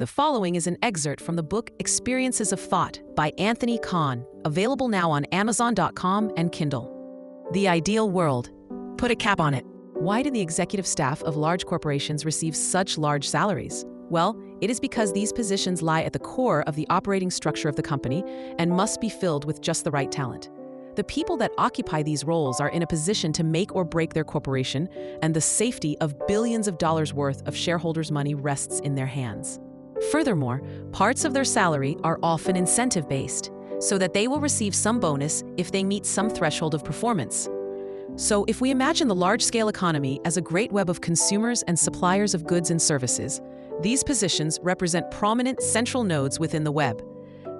The following is an excerpt from the book Experiences of Thought by Anthony Kahn, available now on Amazon.com and Kindle. The ideal world. Put a cap on it. Why do the executive staff of large corporations receive such large salaries? Well, it is because these positions lie at the core of the operating structure of the company and must be filled with just the right talent. The people that occupy these roles are in a position to make or break their corporation, and the safety of billions of dollars worth of shareholders' money rests in their hands. Furthermore, parts of their salary are often incentive-based, so that they will receive some bonus if they meet some threshold of performance. So if we imagine the large-scale economy as a great web of consumers and suppliers of goods and services, these positions represent prominent central nodes within the web.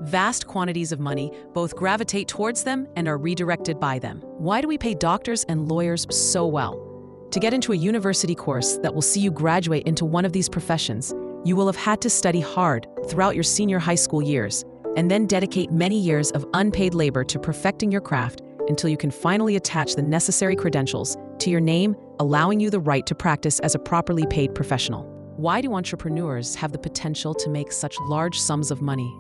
Vast quantities of money both gravitate towards them and are redirected by them. Why do we pay doctors and lawyers so well? To get into a university course that will see you graduate into one of these professions, you will have had to study hard throughout your senior high school years, and then dedicate many years of unpaid labor to perfecting your craft until you can finally attach the necessary credentials to your name, allowing you the right to practice as a properly paid professional. Why do entrepreneurs have the potential to make such large sums of money?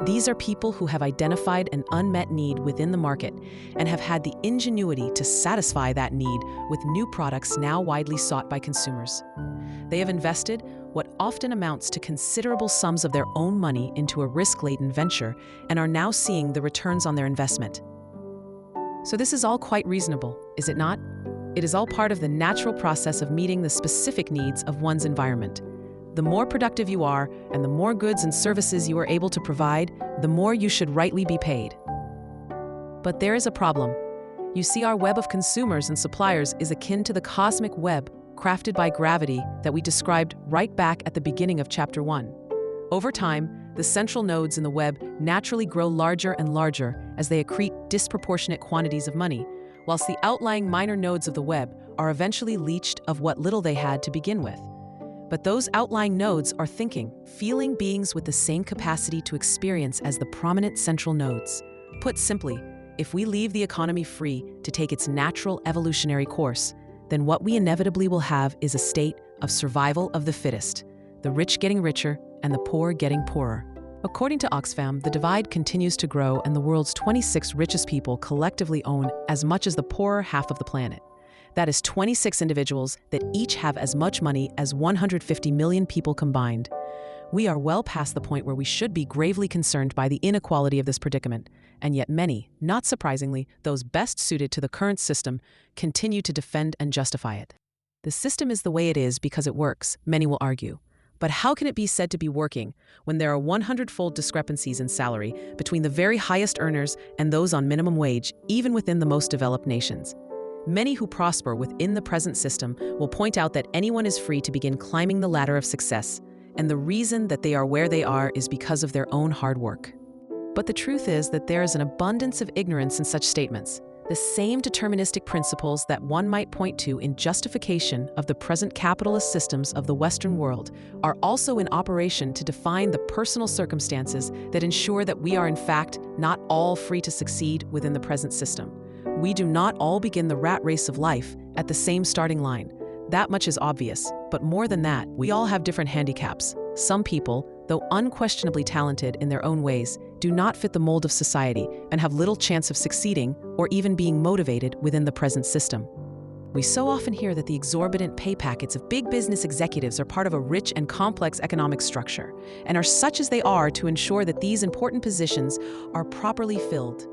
These are people who have identified an unmet need within the market and have had the ingenuity to satisfy that need with new products now widely sought by consumers. They have invested what often amounts to considerable sums of their own money into a risk-laden venture and are now seeing the returns on their investment. So this is all quite reasonable, is it not? It is all part of the natural process of meeting the specific needs of one's environment. The more productive you are and the more goods and services you are able to provide, the more you should rightly be paid. But there is a problem. You see, our web of consumers and suppliers is akin to the cosmic web crafted by gravity that we described right back at the beginning of Chapter 1. Over time, the central nodes in the web naturally grow larger and larger as they accrete disproportionate quantities of money, whilst the outlying minor nodes of the web are eventually leached of what little they had to begin with. But those outlying nodes are thinking, feeling beings with the same capacity to experience as the prominent central nodes. Put simply, if we leave the economy free to take its natural evolutionary course, then what we inevitably will have is a state of survival of the fittest, the rich getting richer and the poor getting poorer. According to Oxfam, the divide continues to grow and the world's 26 richest people collectively own as much as the poorer half of the planet. That is 26 individuals that each have as much money as 150 million people combined. We are well past the point where we should be gravely concerned by the inequality of this predicament, and yet many, not surprisingly, those best suited to the current system, continue to defend and justify it. The system is the way it is because it works, many will argue. But how can it be said to be working when there are 100-fold discrepancies in salary between the very highest earners and those on minimum wage, even within the most developed nations? Many who prosper within the present system will point out that anyone is free to begin climbing the ladder of success, and the reason that they are where they are is because of their own hard work. But the truth is that there is an abundance of ignorance in such statements. The same deterministic principles that one might point to in justification of the present capitalist systems of the Western world are also in operation to define the personal circumstances that ensure that we are in fact not all free to succeed within the present system. We do not all begin the rat race of life at the same starting line. That much is obvious, but more than that, we all have different handicaps. Some people, though unquestionably talented in their own ways, do not fit the mold of society and have little chance of succeeding or even being motivated within the present system. We so often hear that the exorbitant pay packets of big business executives are part of a rich and complex economic structure, and are such as they are to ensure that these important positions are properly filled.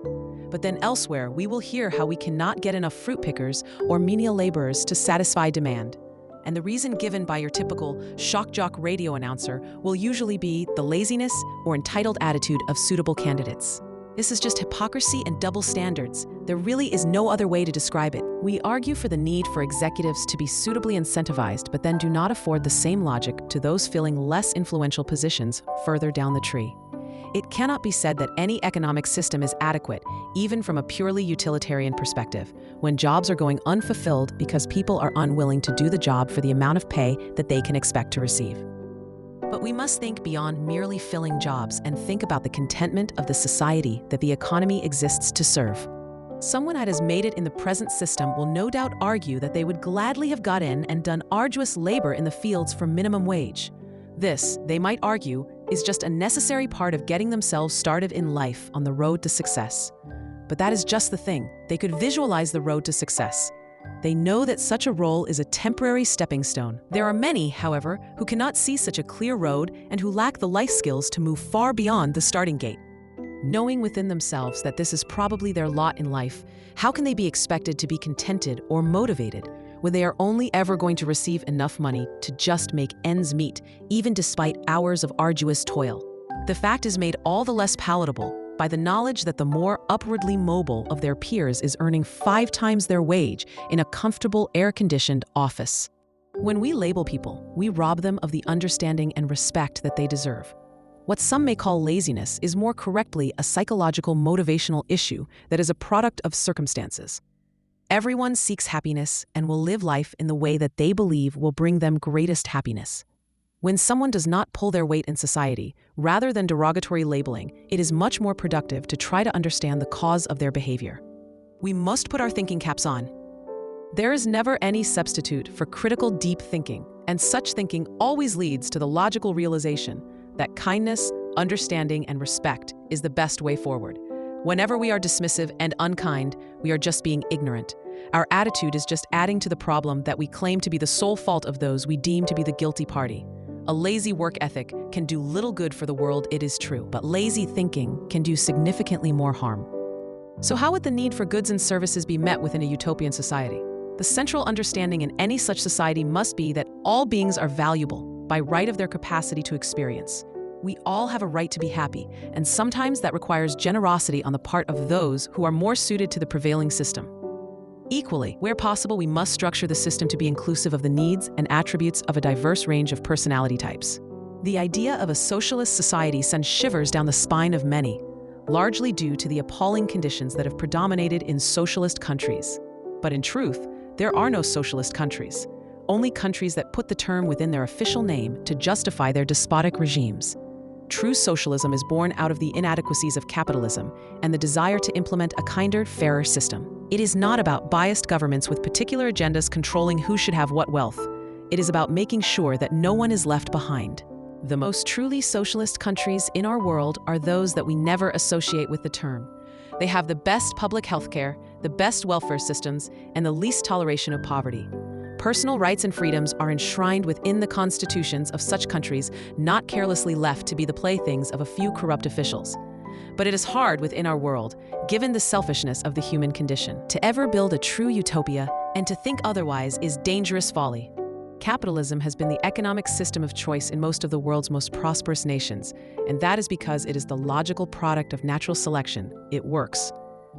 But then elsewhere, we will hear how we cannot get enough fruit pickers or menial laborers to satisfy demand. And the reason given by your typical shock jock radio announcer will usually be the laziness or entitled attitude of suitable candidates. This is just hypocrisy and double standards. There really is no other way to describe it. We argue for the need for executives to be suitably incentivized, but then do not afford the same logic to those filling less influential positions further down the tree. It cannot be said that any economic system is adequate, even from a purely utilitarian perspective, when jobs are going unfulfilled because people are unwilling to do the job for the amount of pay that they can expect to receive. But we must think beyond merely filling jobs and think about the contentment of the society that the economy exists to serve. Someone that has made it in the present system will no doubt argue that they would gladly have got in and done arduous labor in the fields for minimum wage. This, they might argue, is just a necessary part of getting themselves started in life on the road to success. But that is just the thing. They could visualize the road to success. They know that such a role is a temporary stepping stone. There are many, however, who cannot see such a clear road and who lack the life skills to move far beyond the starting gate. Knowing within themselves that this is probably their lot in life, how can they be expected to be contented or motivated when they are only ever going to receive enough money to just make ends meet, even despite hours of arduous toil? The fact is made all the less palatable by the knowledge that the more upwardly mobile of their peers is earning 5 times their wage in a comfortable, air-conditioned office. When we label people, we rob them of the understanding and respect that they deserve. What some may call laziness is more correctly a psychological motivational issue that is a product of circumstances. Everyone seeks happiness and will live life in the way that they believe will bring them greatest happiness. When someone does not pull their weight in society, rather than derogatory labeling, it is much more productive to try to understand the cause of their behavior. We must put our thinking caps on. There is never any substitute for critical, deep thinking, and such thinking always leads to the logical realization that kindness, understanding, and respect is the best way forward. Whenever we are dismissive and unkind, we are just being ignorant. Our attitude is just adding to the problem that we claim to be the sole fault of those we deem to be the guilty party. A lazy work ethic can do little good for the world, it is true, but lazy thinking can do significantly more harm. So how would the need for goods and services be met within a utopian society? The central understanding in any such society must be that all beings are valuable by right of their capacity to experience. We all have a right to be happy, and sometimes that requires generosity on the part of those who are more suited to the prevailing system. Equally, where possible, we must structure the system to be inclusive of the needs and attributes of a diverse range of personality types. The idea of a socialist society sends shivers down the spine of many, largely due to the appalling conditions that have predominated in socialist countries. But in truth, there are no socialist countries, only countries that put the term within their official name to justify their despotic regimes. True socialism is born out of the inadequacies of capitalism and the desire to implement a kinder, fairer system. It is not about biased governments with particular agendas controlling who should have what wealth. It is about making sure that no one is left behind. The most truly socialist countries in our world are those that we never associate with the term. They have the best public health care, the best welfare systems, and the least toleration of poverty. Personal rights and freedoms are enshrined within the constitutions of such countries, not carelessly left to be the playthings of a few corrupt officials. But it is hard within our world, given the selfishness of the human condition, to ever build a true utopia, and to think otherwise is dangerous folly. Capitalism has been the economic system of choice in most of the world's most prosperous nations, and that is because it is the logical product of natural selection. It works,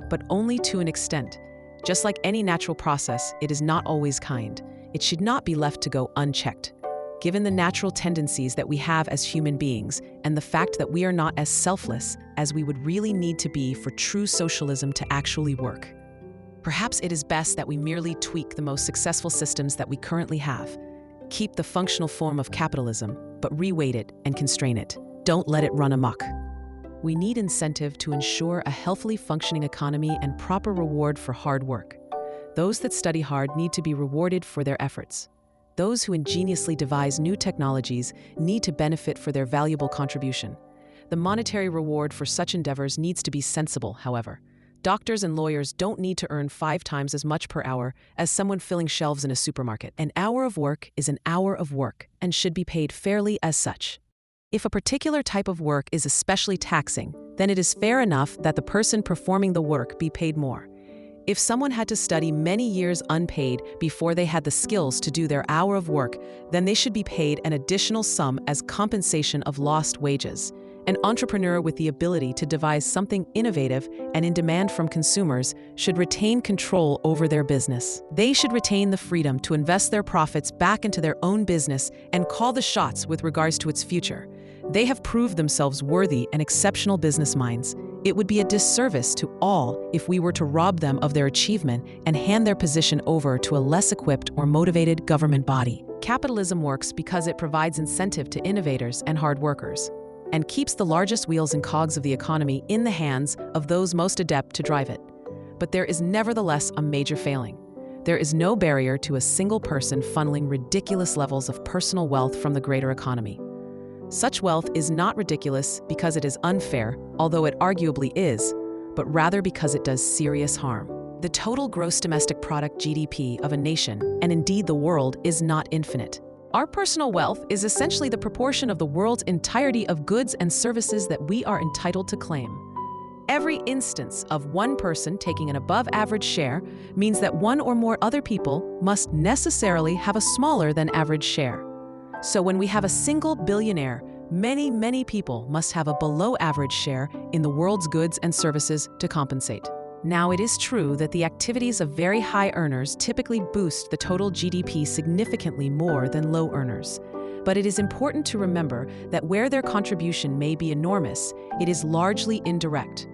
but only to an extent. Just like any natural process, it is not always kind. It should not be left to go unchecked. Given the natural tendencies that we have as human beings, and the fact that we are not as selfless as we would really need to be for true socialism to actually work. Perhaps it is best that we merely tweak the most successful systems that we currently have. Keep the functional form of capitalism, but reweight it and constrain it. Don't let it run amok. We need incentive to ensure a healthily functioning economy and proper reward for hard work. Those that study hard need to be rewarded for their efforts. Those who ingeniously devise new technologies need to benefit for their valuable contribution. The monetary reward for such endeavors needs to be sensible, however. Doctors and lawyers don't need to earn 5 times as much per hour as someone filling shelves in a supermarket. An hour of work is an hour of work and should be paid fairly as such. If a particular type of work is especially taxing, then it is fair enough that the person performing the work be paid more. If someone had to study many years unpaid before they had the skills to do their hour of work, then they should be paid an additional sum as compensation of lost wages. An entrepreneur with the ability to devise something innovative and in demand from consumers should retain control over their business. They should retain the freedom to invest their profits back into their own business and call the shots with regards to its future. They have proved themselves worthy and exceptional business minds. It would be a disservice to all if we were to rob them of their achievement and hand their position over to a less equipped or motivated government body. Capitalism works because it provides incentive to innovators and hard workers, and keeps the largest wheels and cogs of the economy in the hands of those most adept to drive it. But there is nevertheless a major failing. There is no barrier to a single person funneling ridiculous levels of personal wealth from the greater economy. Such wealth is not ridiculous because it is unfair, although it arguably is, but rather because it does serious harm. The total gross domestic product (GDP) of a nation, and indeed the world, is not infinite. Our personal wealth is essentially the proportion of the world's entirety of goods and services that we are entitled to claim. Every instance of one person taking an above-average share means that one or more other people must necessarily have a smaller than average share. So when we have a single billionaire, many people must have a below-average share in the world's goods and services to compensate. Now, it is true that the activities of very high earners typically boost the total GDP significantly more than low earners. But it is important to remember that where their contribution may be enormous, it is largely indirect.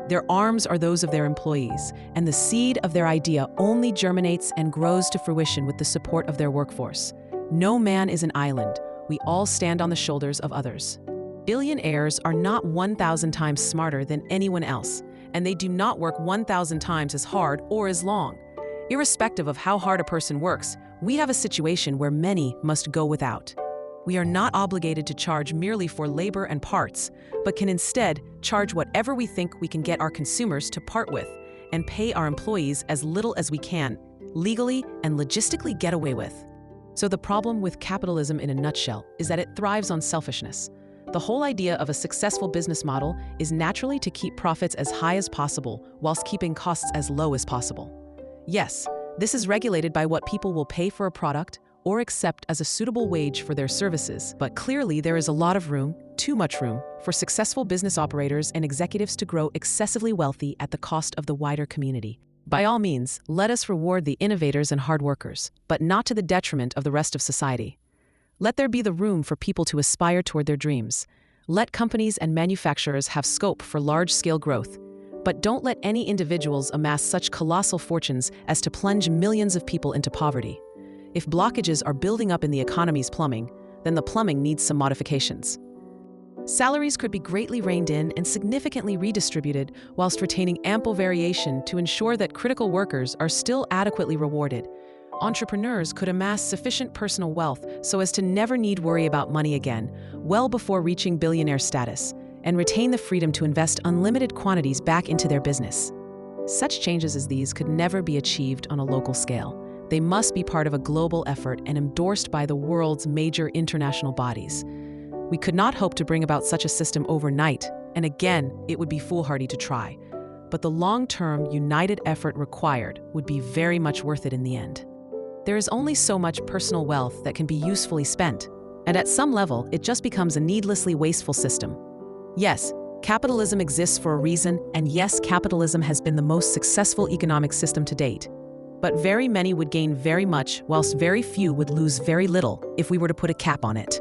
Their arms are those of their employees, and the seed of their idea only germinates and grows to fruition with the support of their workforce. No man is an island. We all stand on the shoulders of others. Billionaires are not 1,000 times smarter than anyone else, and they do not work 1,000 times as hard or as long. Irrespective of how hard a person works, we have a situation where many must go without. We are not obligated to charge merely for labor and parts, but can instead charge whatever we think we can get our consumers to part with, and pay our employees as little as we can, legally and logistically get away with. So the problem with capitalism in a nutshell is that it thrives on selfishness. The whole idea of a successful business model is naturally to keep profits as high as possible whilst keeping costs as low as possible. Yes, this is regulated by what people will pay for a product or accept as a suitable wage for their services, but clearly there is a lot of room, too much room, for successful business operators and executives to grow excessively wealthy at the cost of the wider community. By all means, let us reward the innovators and hard workers, but not to the detriment of the rest of society. Let there be the room for people to aspire toward their dreams. Let companies and manufacturers have scope for large-scale growth, but don't let any individuals amass such colossal fortunes as to plunge millions of people into poverty. If blockages are building up in the economy's plumbing, then the plumbing needs some modifications. Salaries could be greatly reined in and significantly redistributed whilst retaining ample variation to ensure that critical workers are still adequately rewarded. Entrepreneurs could amass sufficient personal wealth so as to never need worry about money again, well before reaching billionaire status, and retain the freedom to invest unlimited quantities back into their business. Such changes as these could never be achieved on a local scale. They must be part of a global effort and endorsed by the world's major international bodies. We could not hope to bring about such a system overnight, and again, it would be foolhardy to try. But the long-term, united effort required would be very much worth it in the end. There is only so much personal wealth that can be usefully spent, and at some level, it just becomes a needlessly wasteful system. Yes, capitalism exists for a reason, and yes, capitalism has been the most successful economic system to date. But very many would gain very much, whilst very few would lose very little if we were to put a cap on it.